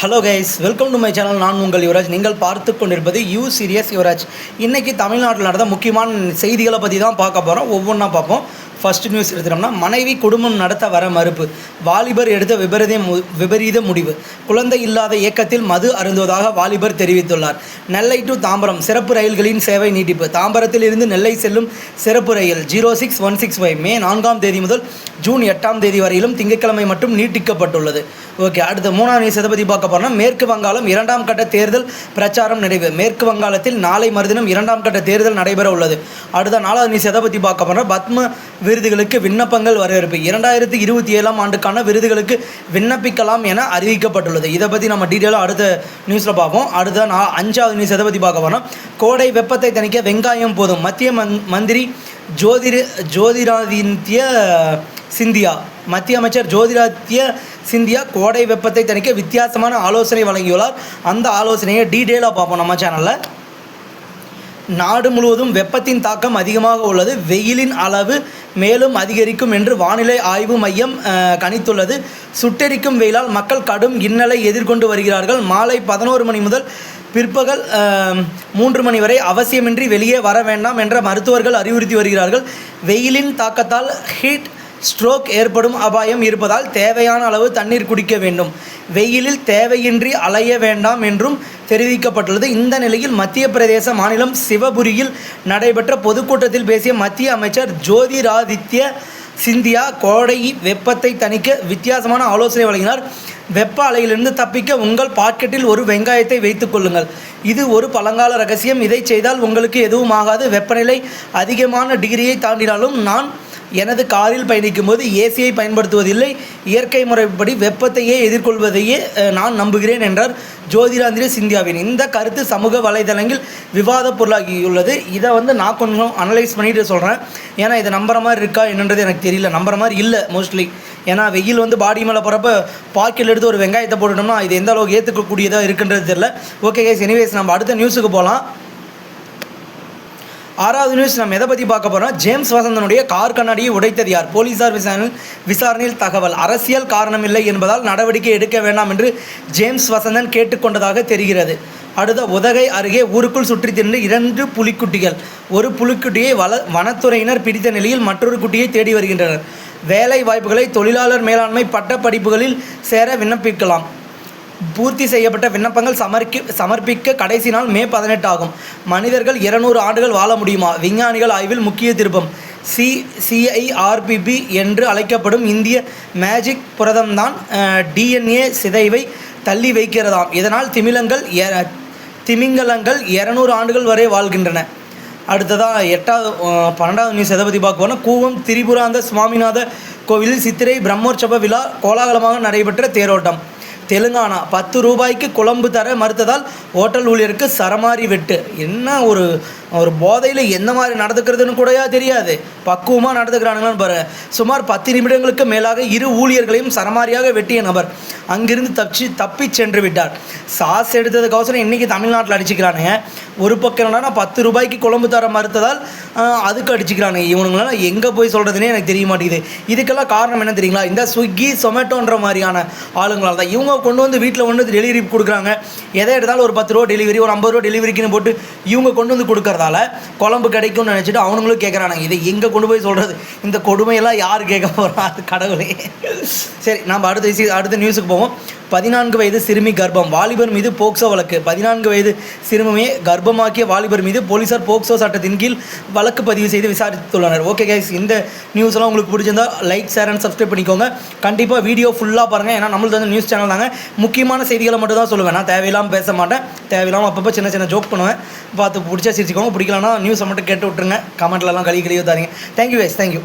Hello guys, welcome to my channel. நான் உங்கள் யுவராஜ். நீங்கள் பார்த்து கொண்டிருப்பது யூ சீரியஸ் யுவராஜ். இன்றைக்கி தமிழ்நாட்டில் நடந்த முக்கியமான செய்திகளை பற்றி தான் பார்க்க போகிறோம். ஒவ்வொன்றா பார்ப்போம். ஃபர்ஸ்ட் நியூஸ் எடுத்துட்டோம்னா, மனைவி குடும்பம் நடத்த வர மறுப்பு. வாலிபர் எடுத்த விபரீத முடிவு. குழந்தை இல்லாத இயக்கத்தில் மது அருந்துவதாக வாலிபர் தெரிவித்துள்ளார். நெல்லை டு தாம்பரம் சிறப்பு ரயில்களின் சேவை நீட்டிப்பு. தாம்பரத்தில் இருந்து நெல்லை செல்லும் சிறப்பு ரயில் 06165 மே 4ஆம் தேதி முதல் ஜூன் 8ஆம் தேதி வரையிலும் திங்கட்கிழமை மட்டும் நீட்டிக்கப்பட்டுள்ளது. ஓகே, அடுத்த 3ஆம் நியூஸ் எதை பற்றி பார்க்க போகிறோம்னா, மேற்கு வங்காளம் 2ஆம் கட்ட தேர்தல் பிரச்சாரம் நிறைவு. மேற்கு வங்காளத்தில் நாளை மறுதினம் 2ஆம் கட்ட தேர்தல் நடைபெற உள்ளது. அடுத்த 4ஆவது நியூஸ் எதை பற்றி பார்க்க போகிறோம்னா, பத்ம விருதுகளுக்கு விண்ணப்பங்கள் வரவேற்பு. 2027ஆம் ஆண்டுக்கான விருதுகளுக்கு விண்ணப்பிக்கலாம் என அறிவிக்கப்பட்டுள்ளது. இதை பற்றி நம்ம டீட்டெயிலாக அடுத்த நியூஸில் பார்ப்போம். அடுத்த 5ஆவது நியூஸ் எதை பற்றி பார்க்க போகிறோம், கோடை வெப்பத்தை தணிக்க வெங்காயம் போதும். மத்திய மந்திரி ஜோதிராதித்ய சிந்தியா மத்திய அமைச்சர் ஜோதிராதித்ய சிந்தியா கோடை வெப்பத்தை தணிக்க வித்தியாசமான ஆலோசனை வழங்கியுள்ளார். அந்த ஆலோசனையை டீட்டெயிலாக பார்ப்போம் நம்ம சேனலில். நாடு முழுவதும் வெப்பத்தின் தாக்கம் அதிகமாக உள்ளது. வெயிலின் அளவு மேலும் அதிகரிக்கும் என்று வானிலை ஆய்வு மையம் கணித்துள்ளது. சுட்டெரிக்கும் வெயிலால் மக்கள் கடும் இன்னலை எதிர்கொண்டு வருகிறார்கள். மாலை 11 மணி முதல் பிற்பகல் 3 மணி வரை அவசியமின்றி வெளியே வர வேண்டாம் என்ற மருத்துவர்கள் அறிவுறுத்தி வருகிறார்கள். வெயிலின் தாக்கத்தால் ஹீட் ஸ்ட்ரோக் ஏற்படும் அபாயம் இருப்பதால் தேவையான அளவு தண்ணீர் குடிக்க வேண்டும். வெயிலில் தேவையின்றி அலைய வேண்டாம் என்றும் தெரிவிக்கப்பட்டுள்ளது. இந்த நிலையில் மத்திய பிரதேச மாநிலம் சிவபுரியில் நடைபெற்ற பொதுக்கூட்டத்தில் பேசிய மத்திய அமைச்சர் ஜோதிராதித்ய சிந்தியா கோடை வெப்பத்தை தணிக்க வித்தியாசமான ஆலோசனை வழங்கினார். வெப்ப அலையிலிருந்து தப்பிக்க உங்கள் பாக்கெட்டில் ஒரு வெங்காயத்தை வைத்துக் கொள்ளுங்கள். இது ஒரு பழங்கால ரகசியம். இதை செய்தால் உங்களுக்கு எதுவும் ஆகாது. வெப்பநிலை அதிகமான டிகிரியை தாண்டினாலும் நான் எனது காரில் பயணிக்கும் போது ஏசியை பயன்படுத்துவதில்லை. இயற்கை முறைப்படி வெப்பத்தையே எதிர்கொள்வதையே நான் நம்புகிறேன் என்றார் ஜோதிராதித்ய சிந்தியாவின் இந்த கருத்து சமூக வலைதளங்களில் விவாத பொருளாகியுள்ளது. இதை நான் கொஞ்சம் அனலைஸ் பண்ணிட்டு சொல்கிறேன். ஏன்னா இதை நம்புற மாதிரி இருக்கா என்னன்றது எனக்கு தெரியல. நம்புற மாதிரி இல்லை மோஸ்ட்லி. ஏன்னா வெயில் பாடி மேலே போகிறப்ப பாக்கெட்டில் எடுத்து ஒரு வெங்காயத்தை போட்டுட்டோம்னா இது எந்த அளவுக்கு ஏற்றுக்கக்கூடியதாக இருக்குன்றது தெரியல. ஓகே கைஸ், எனிவேஸ் நம்ம அடுத்த நியூஸுக்கு போகலாம். 6ஆவது நியூஸ் நம்ம எதை பற்றி பார்க்க போகிறோம், ஜேம்ஸ் வசந்தனுடைய கார் கண்ணாடியை உடைத்தது யார்? போலீசார் விசாரணையில் தகவல். அரசியல் காரணமில்லை என்பதால் நடவடிக்கை எடுக்க வேண்டாம் என்று ஜேம்ஸ் வசந்தன் கேட்டுக்கொண்டதாக தெரிகிறது. அடுத்த உதகை அருகே ஊருக்குள் சுற்றி திரிந்து 2 புலிக்குட்டிகள். ஒரு புலிக்குட்டியை வனத்துறையினர் பிடித்த நிலையில் மற்றொரு குட்டியை தேடி வருகின்றனர். வேலை வாய்ப்புகளை தொழிலாளர் மேலாண்மை பட்ட படிப்புகளில் சேர விண்ணப்பிக்கலாம். பூர்த்தி செய்யப்பட்ட விண்ணப்பங்கள் சமர்ப்பிக்க கடைசி நாள் மே 18 ஆகும். மனிதர்கள் 200 ஆண்டுகள் வாழ முடியுமா? விஞ்ஞானிகள் ஆய்வில் முக்கிய திருப்பம். CIRPP என்று அழைக்கப்படும் இந்திய மேஜிக் புரதம்தான் DNA சிதைவை தள்ளி வைக்கிறதாம். இதனால் திமிங்கலங்கள் 200 ஆண்டுகள் வரை வாழ்கின்றன. அடுத்ததாக 12வது நியூஸ் எதை பற்றி பார்க்க போனால், கூவம் திரிபுராந்த சுவாமிநாத கோவிலில் சித்திரை பிரம்மோற்சவ விழா கோலாகலமாக நடைபெற்ற தேரோட்டம். தெலுங்கானா 10 ரூபாய்க்கு குழம்பு தர மறுத்ததால் ஹோட்டல் ஊழியருக்கு சரமாரி வெட்டு. என்ன ஒரு போதையில் எந்த மாதிரி நடந்துக்கிறதுன்னு கூடயா தெரியாது, பக்குவமாக நடந்துக்கிறானுங்கன்னு பாரு. சுமார் 10 நிமிடங்களுக்கு மேலாக 2 ஊழியர்களையும் சரமாரியாக வெட்டிய நபர் அங்கிருந்து தப்பி சென்று விட்டார். சாஸ் எடுத்ததுக்கோசரம் இன்றைக்கி தமிழ்நாட்டில் அடிச்சுக்கிறானுங்க. ஒரு பக்கம் என்னன்னா 10 ரூபாய்க்கு குழம்பு தர மறுத்ததால் அதுக்கு அடிச்சுக்கிறானுங்க. இவனுங்களாம் எங்கே போய் சொல்கிறதுனே எனக்கு தெரிய மாட்டேங்குது. இதுக்கெல்லாம் காரணம் என்ன தெரியுங்களா? இந்த ஸ்விக்கி சொமேட்டோன்ற மாதிரியான ஆளுங்களால் தான். இவங்க கொண்டு வீட்டில் டெலிவரி கொடுக்குறாங்க. எதை எடுத்தாலும் ஒரு 10 ரூபா டெலிவரி, ஒரு 50 ரூபா டெலிவரிக்குன்னு போட்டு இவங்க கொண்டு கொடுக்குறதால குழம்பு கிடைக்கும்னு நினச்சிட்டு அவனுங்களும் கேட்குறானுங்க. இதை எங்கே கொண்டு போய் சொல்கிறது? இந்த கொடுமையெல்லாம் யார் கேட்க போகிறா? அது கடவுளே. சரி, நம்ம அடுத்த நியூஸுக்கு போவோம். 14 வயது சிறுமி கர்ப்பம். வாலிபர் மீது போக்சோ வழக்கு. 14 வயது சிறுமியை கர்ப்பமாக்கிய வாலிபர் மீது போலீசார் போக்சோ சட்டத்தின் கீழ் வழக்கு பதிவு செய்து விசாரித்துள்ளனர். ஓகே கைஸ், இந்த நியூஸ்லாம் உங்களுக்கு பிடிச்சிருந்தா லைக், ஷேர் அண்ட் சப்ஸ்கிரைப் பண்ணிக்கோங்க. கண்டிப்பாக வீடியோ ஃபுல்லாக பாருங்கள். ஏன்னா நம்மளுக்கு நியூஸ் சேனல் தாங்க. முக்கியமான செய்திகளை மட்டும் தான் சொல்லுவேன். நான் தேவையில்லாமல் பேச மாட்டேன். தேவையில்லாமல் அப்பப்போ சின்ன ஜோக் பண்ணுவேன். பார்த்து பிடிச்சா சிரிச்சிக்கோங்க. பிடிக்கலன்னா நியூஸை மட்டும் கேட்டு விட்டுருங்க. கமெண்ட்லலாம் கழிவு தாருங்க. Thank you guys, thank you.